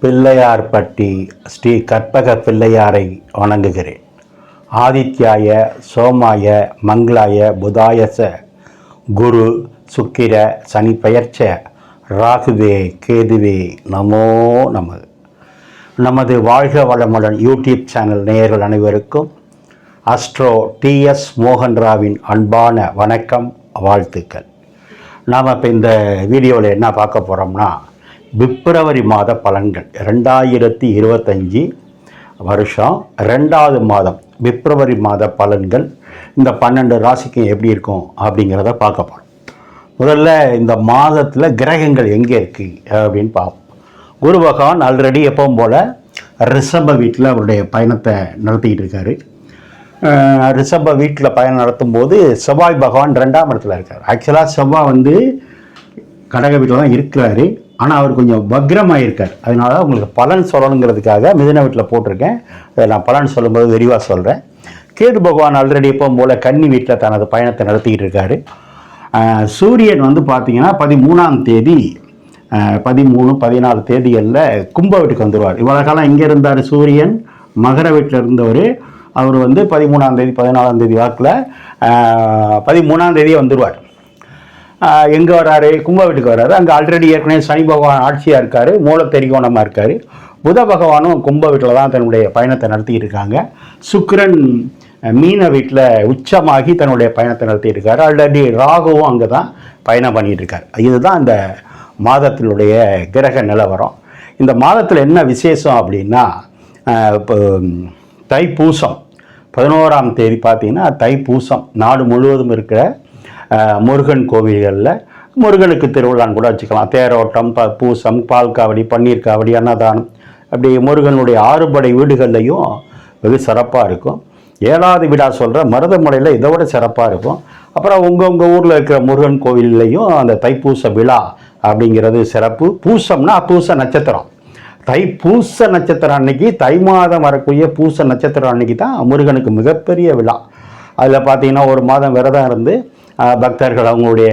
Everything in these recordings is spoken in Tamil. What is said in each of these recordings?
பிள்ளையார்பட்டி ஸ்ரீ கற்பக பிள்ளையாரை வணங்குகிறேன். ஆதித்யாய சோமாய மங்களாய புதாயச குரு சுக்கிர சனி பெயர்ச்ச ராகுவே கேதுவே நமோ நமது. நமது வாழ்க வளமுடன் யூடியூப் சேனல் நேயர்கள் அனைவருக்கும் அஸ்ட்ரோ டிஎஸ் மோகன்ராவின் அன்பான வணக்கம், வாழ்த்துக்கள். நாம் இப்போ இந்த வீடியோவில் என்ன பார்க்க போகிறோம்னா, பிப்ரவரி மாத பலன்கள் 2025 வருஷம் 2வது மாதம் பிப்ரவரி மாத பலன்கள் இந்த 12 ராசிக்கும் எப்படி இருக்கும் அப்படிங்கிறத பார்க்க போகிறோம். முதல்ல இந்த மாதத்தில் கிரகங்கள் எங்கே இருக்குது அப்படின்னு பார்ப்போம். குரு பகவான் ஆல்ரெடி எப்பவும் போல் ரிஷப வீட்டில் அவருடைய பயணத்தை நடத்திக்கிட்டு இருக்காரு. ரிஷப வீட்டில் பயணம் நடத்தும் போது செவ்வாய் பகவான் 2ஆம் இடத்துல இருக்கார். ஆக்சுவலாக செவ்வாய் கடக வீட்டில் தான் இருக்கிறாரு, ஆனால் அவர் கொஞ்சம் வக்ரமாக இருக்கார். அதனால உங்களுக்கு பலன் சொல்லணுங்கிறதுக்காக மிதுன வீட்டில் போட்டிருக்கேன். அதை நான் பலன் சொல்லும்போது விரிவாக சொல்கிறேன். கேது பகவான் ஆல்ரெடி எப்பவும் போல் கன்னி வீட்டில் தனது பயணத்தை நடத்திக்கிட்டு இருக்காரு. சூரியன் பார்த்தீங்கன்னா 13ஆம் தேதி 13, 14 தேதிகளில் கும்ப வீட்டுக்கு வந்துடுவார். இவ்வளோ காலம் இங்கே இருந்தார் சூரியன், மகர வீட்டில் இருந்தவர். அவர் 13ஆம் தேதி 14ஆம் தேதி வாக்கில் 13ஆம் தேதியே வந்துடுவார். எங்கே வர்றாரு? கும்ப வீட்டுக்கு வர்றாரு. அங்கே ஆல்ரெடி ஏற்கனவே சனி பகவான் ஆட்சியாக இருக்கார், மூல தெரிகோணமாக இருக்கார். புத பகவானும் கும்ப வீட்டில் தான் தன்னுடைய பயணத்தை நடத்திட்டு இருக்காங்க. சுக்கிரன் மீன வீட்டில் உச்சமாகி தன்னுடைய பயணத்தை நடத்திட்டு இருக்காரு. ஆல்ரெடி ராகுவும் அங்கே தான் பயணம் பண்ணிகிட்டு இருக்கார். இதுதான் இந்த மாதத்தினுடைய கிரக நிலவரம். இந்த மாதத்தில் என்ன விசேஷம் அப்படின்னா, இப்போ தைப்பூசம் 11ஆம் தேதி பார்த்தீங்கன்னா தைப்பூசம் நாடு முழுவதும் இருக்கிற முருகன் கோவில்களில் முருகனுக்கு திருவிழான்னு கூட வச்சுக்கலாம். தேரோட்டம், பூசம், பால் காவடி, பன்னீர் காவடி, அன்னதானம், அப்படி முருகனுடைய 6 படை வீடுகள்லையும் வெகு சிறப்பாக இருக்கும். 7வது வீடா சொல்கிற மருதமலையில் இதை விட சிறப்பாக இருக்கும். அப்புறம் உங்கள் ஊரில் இருக்கிற முருகன் கோவில்லையும் அந்த தைப்பூச விழா அப்படிங்கிறது சிறப்பு. பூசம்னா பூச நட்சத்திரம். தைப்பூச நட்சத்திரம் அன்னைக்கு, தை மாதம் வரக்கூடிய பூச நட்சத்திரம் அன்னைக்கு தான் முருகனுக்கு மிகப்பெரிய விழா. அதில் பார்த்தீங்கன்னா ஒரு மாதம் விரதம் இருந்து பக்தர்கள் அவங்களுடைய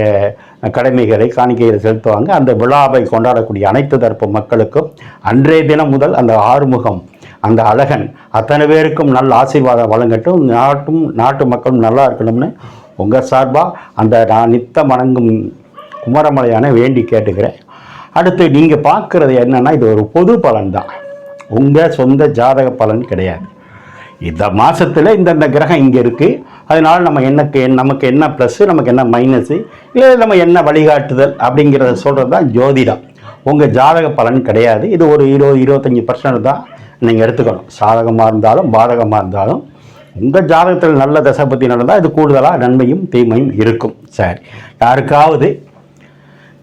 கடமைகளை காணிக்கைகளை செலுத்துவாங்க. அந்த விழாவை கொண்டாடக்கூடிய அனைத்து தரப்பு மக்களுக்கும் அன்றைய தினம் முதல் அந்த ஆறுமுகம், அந்த அழகன் அத்தனை பேருக்கும் நல்ல ஆசீர்வாதம் வழங்கட்டும், நாட்டு மக்களும் நல்லா இருக்கணும்னு உங்கள் சார்பாக அந்த நான் நித்தம் வணங்கும் குமரமலையான வேண்டி கேட்டுக்கிறேன். அடுத்து நீங்கள் பார்க்குறது என்னென்னா, இது ஒரு பொது பலன் தான், உங்கள் சொந்த ஜாதக பலன் கிடையாது. இந்த மாதத்தில் இந்தந்த கிரகம் இங்கே இருக்குது, அதனால் நமக்கு என்ன ப்ளஸ்ஸு, நமக்கு என்ன மைனஸு, இல்லை நம்ம என்ன வழிகாட்டுதல் அப்படிங்கிறத சொல்கிறது தான் ஜோதிடம். உங்கள் ஜாதக பலன் கிடையாது. இது ஒரு 20-25% தான் நீங்கள் எடுத்துக்கணும். சாதகமாக இருந்தாலும் பாதகமாக இருந்தாலும் உங்கள் ஜாதகத்தில் நல்ல தசை பற்றி நடந்தால் இது கூடுதலாக நன்மையும் தீமையும் இருக்கும். சரி, யாருக்காவது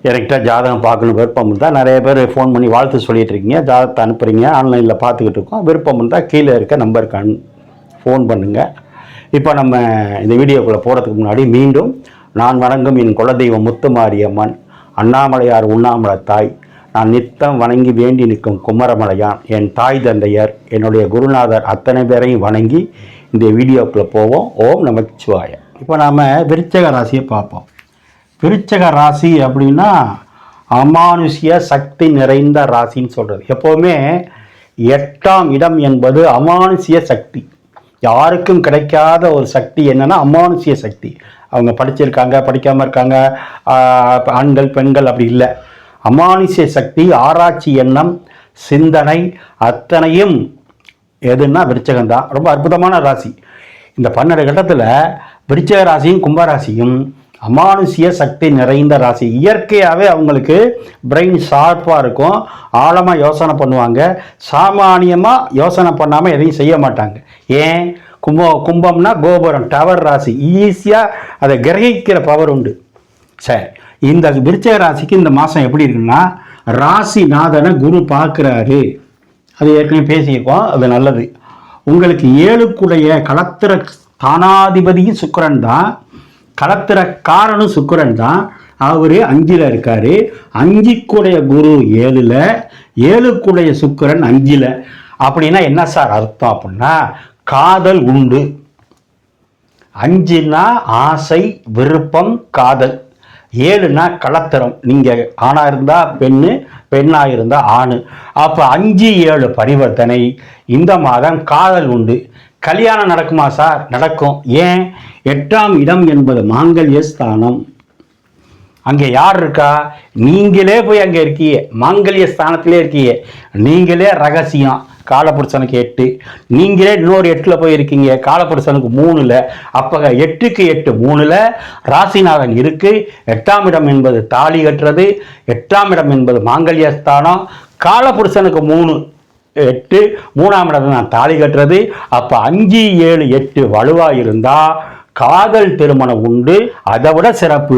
என்கிட்ட ஜாதகம் பார்க்கணும் விருப்பம் இருந்தால், நிறைய பேர் ஃபோன் பண்ணி வாழ்த்து சொல்லிகிட்டு இருக்கீங்க, ஜாதகத்தை அனுப்புகிறீங்க, ஆன்லைனில் பார்த்துக்கிட்டு இருக்கோம். விருப்பம் இருந்தால் கீழே இருக்க நம்பருக்கு ஃபோன் பண்ணுங்கள். இப்போ நம்ம இந்த வீடியோக்குள்ளே போகிறதுக்கு முன்னாடி மீண்டும் நான் வணங்கும் என் குலதெய்வம் முத்துமாரியம்மன், அண்ணாமலையார் உண்ணாமலை தாய், நான் நித்தம் வணங்கி வேண்டி நிற்கும் குமரமலையான், என் தாய் தந்தையர், என்னுடைய குருநாதர் அத்தனை பேரையும் வணங்கி இந்த வீடியோக்குள்ளே போவோம். ஓம் நமச்சிவாய. இப்போ நாம் விருச்சக ராசியை பார்ப்போம். விருச்சக ராசி அப்படின்னா அமானுஷ்ய சக்தி நிறைந்த ராசின்னு சொல்கிறது. எப்போவுமே 8ஆம் இடம் என்பது அமானுஷ்ய சக்தி. யாருக்கும் கிடைக்காத ஒரு சக்தி என்னென்னா அமானுஷ்ய சக்தி. அவங்க படிச்சிருக்காங்க, படிக்காமல் இருக்காங்க, ஆண்கள் பெண்கள் அப்படி இல்லை. அமானுஷ்ய சக்தி, ஆராய்ச்சி எண்ணம், சிந்தனை அத்தனையும் எதுன்னா விருச்சகம்தான். ரொம்ப அற்புதமான ராசி. இந்த 12 கட்டத்தில் விருச்சக ராசியும் கும்பராசியும் அமானுஷ்ய சக்தி நிறைந்த ராசி. இயற்கையாகவே அவங்களுக்கு பிரெயின் ஷார்ப்பாக இருக்கும், ஆழமாக யோசனை பண்ணுவாங்க. சாமானியமாக யோசனை பண்ணாமல் எதையும் செய்ய மாட்டாங்க. ஏன்? கும்பம்னா கோபுரம், டவர் ராசி, ஈஸியாக அதை கிரகிக்கிற பவர் உண்டு. சரி, இந்த விருச்சக ராசிக்கு இந்த மாதம் எப்படி இருக்குன்னா, ராசிநாதனை குரு பார்க்குறாரு. அது ஏற்கனவே பேசியிருக்கோம், அது நல்லது. உங்களுக்கு 7க்குடைய களத்திர தானாதிபதியும் சுக்கிரன் தான், களத்திர காரனும் சுக்கிரன் தான். அவர் 5ல் இருக்காரு. 5க்குடைய குரு 7ல், 7க்குடைய சுக்கிரன் 5ல். அப்படின்னா என்ன சார் அர்த்தம் அப்படின்னா, காதல் உண்டு. 5னா ஆசை, விருப்பம், காதல். 7னா களத்திரம். நீங்கள் ஆணாக இருந்தால் பெண்ணு, பெண்ணாக இருந்தால் ஆணு. அப்போ 5-7 பரிவர்த்தனை. இந்த மாதம் காதல் உண்டு. கல்யாணம் நடக்குமா சார்? நடக்கும். ஏன்? 8ஆம் இடம் என்பது மாங்கல்ய ஸ்தானம். அங்கே யார் இருக்கா? நீங்களே போய் அங்கே இருக்கீங்க, மாங்கல்ய ஸ்தானத்திலே இருக்கீங்க. நீங்களே ரகசியம், காலபுருஷனுக்கு 8. நீங்களே இன்னொரு 8ல் போய் இருக்கீங்க, காலபுருஷனுக்கு 3ல். அப்போ 8க்கு 8 3ல் ராசிநாதன் இருக்கு. 8ஆம் இடம் என்பது தாலி கட்டுறது, 8ஆம் இடம் என்பது மாங்கல்ய ஸ்தானம். காலபுருஷனுக்கு 3 8 3ஆம் இடம் நான் தாலி கட்டுறது. அப்போ 5 7 8 வலுவாக இருந்தால் காதல் திருமணம் உண்டு. அதை விட சிறப்பு,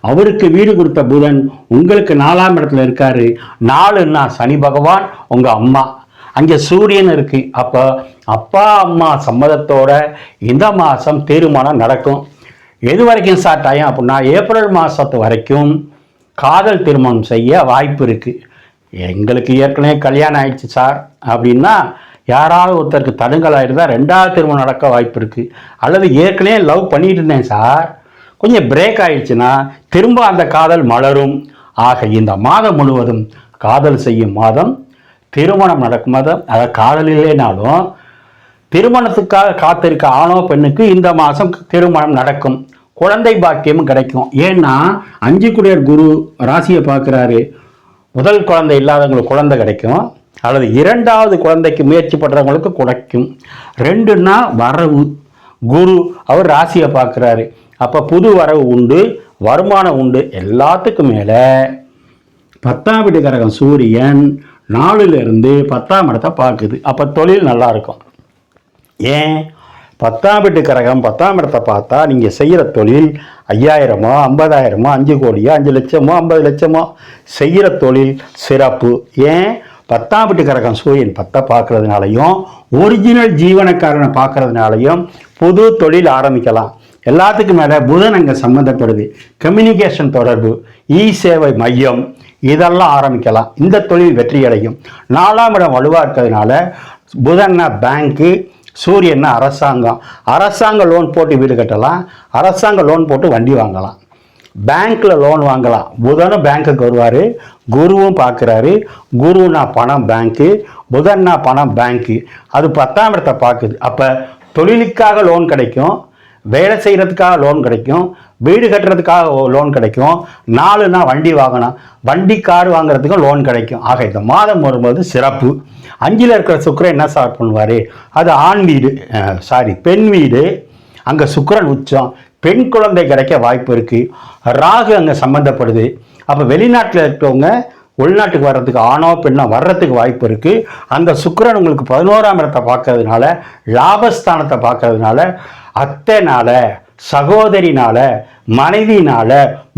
அவருக்கு வீடு கொடுத்த புதன் உங்களுக்கு 4ஆம் இடத்துல இருக்காரு. 4ன்னா சனி பகவான், உங்க அம்மா, அங்கே சூரியன் இருக்கு. அப்போ அப்பா அம்மா சம்மதத்தோட இந்த மாதம் திருமணம் நடக்கும். எது வரைக்கும் ஸ்டார்ட் ஆகும் அப்படின்னா ஏப்ரல் மாதத்து வரைக்கும் காதல் திருமணம் செய்ய வாய்ப்பு இருக்கு. எங்களுக்கு ஏற்கனவே கல்யாணம் ஆயிடுச்சு சார் அப்படின்னா யாராவது ஒருத்தருக்கு தடுங்கல் ஆகிருந்தால் 2வது திருமணம் நடக்க வாய்ப்பு இருக்குது. அல்லது ஏற்கனவே லவ் பண்ணிட்டு இருந்தேன் சார், கொஞ்சம் பிரேக் ஆயிடுச்சுன்னா திரும்ப அந்த காதல் மலரும். ஆக இந்த மாதம் முழுவதும் காதல் செய்யும் மாதம், திருமணம் நடக்கும் மாதம். அதை காதல் இல்லைனாலும் திருமணத்துக்காக காத்திருக்க ஆணோ பெண்ணுக்கு இந்த மாதம் திருமணம் நடக்கும். குழந்தை பாக்கியமும் கிடைக்கும். ஏன்னா 5 குடியர் குரு ராசியை பார்க்குறாரு. முதல் குழந்தை இல்லாதவங்களுக்கு குழந்தை கிடைக்கும், அல்லது 2வது குழந்தைக்கு முயற்சி பண்ணுறவங்களுக்கு கிடைக்கும். 2ன்னா வரவு. குரு அவர் ராசியை பார்க்குறாரு. அப்போ புது வரவு உண்டு, வருமானம் உண்டு. எல்லாத்துக்கும் மேலே 10ஆம் வீட்டு கிரகம் சூரியன் 4லிருந்து 10ஆம் இடத்தை பார்க்குது. அப்போ தொழில் நல்லா இருக்கும். ஏன்? 10ஆம் வீட்டு கிரகம் 10ஆம் இடத்தை பார்த்தா நீங்கள் செய்கிற தொழில் 5000மோ 50000மோ 5 கோடியோ 5 லட்சமோ 50 லட்சமோ செய்கிற தொழில் சிறப்பு. ஏன்? 10ஆம் வீட்டு கிரகம் சூரியன் 10 பார்க்கறதுனாலையும் ஒரிஜினல் ஜீவனக்காரனை பார்க்கறதுனாலையும் புது தொழில் ஆரம்பிக்கலாம். எல்லாத்துக்கும் மேலே புதன் அங்கே சம்மந்தப்படுது. கம்யூனிகேஷன் தொடர்பு, சேவை மையம், இதெல்லாம் ஆரம்பிக்கலாம். இந்த தொழில் வெற்றி அடையும். 4ஆம் இடம் வலுவாக இருக்கிறதுனால புதன்னா பேங்க்கு, சூரியன்னா அரசாங்கம். அரசாங்க லோன் போட்டு வீடு கட்டலாம், அரசாங்க லோன் போட்டு வண்டி வாங்கலாம், பேங்க்கில் லோன் வாங்கலாம். புதனும் பேங்க்குக்கு வருவார், குருவும் பார்க்குறாரு. குருன்னா பணம் பேங்க்கு, புதன்னா பணம் பேங்க்கு. அது 10ஆம் இடத்தை பார்க்குது. அப்போ தொழிலுக்காக லோன் கிடைக்கும், வேலை செய்கிறதுக்காக லோன் கிடைக்கும், வீடு கட்டுறதுக்காக லோன் கிடைக்கும். 4ன்னா வண்டி வாங்கணும், வண்டி கார் வாங்குறதுக்கும் லோன் கிடைக்கும். ஆக இந்த மாதம் வரும்போது சிறப்பு. 5ல் இருக்கிற சுக்கிரன் என்ன ஸ்டார்ட் பண்ணுவார்? அது ஆண் வீடு, பெண் வீடு. அங்கே சுக்கிரன் உச்சம், பெண் குழந்தை கிடைக்க வாய்ப்பு இருக்குது. ராகு அங்கே சம்மந்தப்படுது. அப்போ வெளிநாட்டில் இருக்கிறவங்க உள்நாட்டுக்கு வர்றதுக்கு ஆணோ பெண்ணோ வர்றதுக்கு வாய்ப்பு இருக்குது. அந்த சுக்கிரன் உங்களுக்கு 11ஆம் இடத்தை பார்க்கறதுனால, லாபஸ்தானத்தை பார்க்கறதுனால, அத்தைனால, சகோதரினால, மனைவினால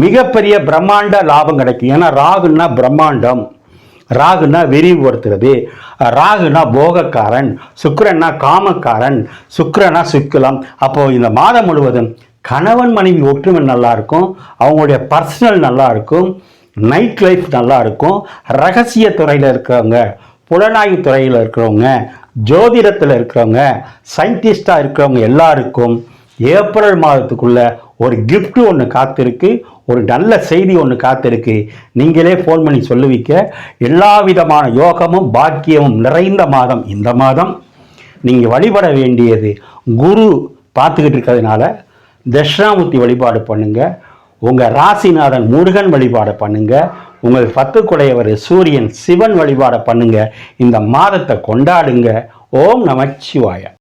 மிகப்பெரிய பிரம்மாண்ட லாபம் கிடைக்கும். ஏன்னா ராகுன்னா பிரம்மாண்டம், ராகுனா விரிவுபடுத்துறது, ராகுனா போகக்காரன், சுக்கிரன்னா காமக்காரன், சுக்கிரனா சுக்கிலம். அப்போ இந்த மாதம் முழுவதும் கணவன் மனைவி ஒற்றுமை நல்லா இருக்கும், அவங்களுடைய பர்சனல் நல்லா இருக்கும், நைட் லைஃப் நல்லா இருக்கும். ரகசிய துறையில் இருக்கிறவங்க, புலனாய்வு துறையில் இருக்கிறவங்க, ஜோதிடத்தில் இருக்கிறவங்க, சயின்டிஸ்டாக இருக்கிறவங்க எல்லாருக்கும் ஏப்ரல் மாதத்துக்குள்ள ஒரு கிஃப்ட் ஒன்று காத்திருக்கு, ஒரு நல்ல செய்தி ஒன்று காத்திருக்கு. நீங்களே ஃபோன் பண்ணி சொல்லுவீங்க. எல்லா விதமான யோகமும் பாக்கியமும் நிறைந்த மாதம் இந்த மாதம். நீங்கள் வழிபட வேண்டியது, குரு பார்த்துக்கிட்டு இருக்கிறதுனால தட்சிணாமூர்த்தி வழிபாடு பண்ணுங்க, உங்கள் ராசிநாதன் முருகன் வழிபாடு பண்ணுங்க, உங்கள் 10 குடையவர் சூரியன் சிவன் வழிபாடு பண்ணுங்க. இந்த மாதத்தை கொண்டாடுங்க. ஓம் நமச்சிவாய.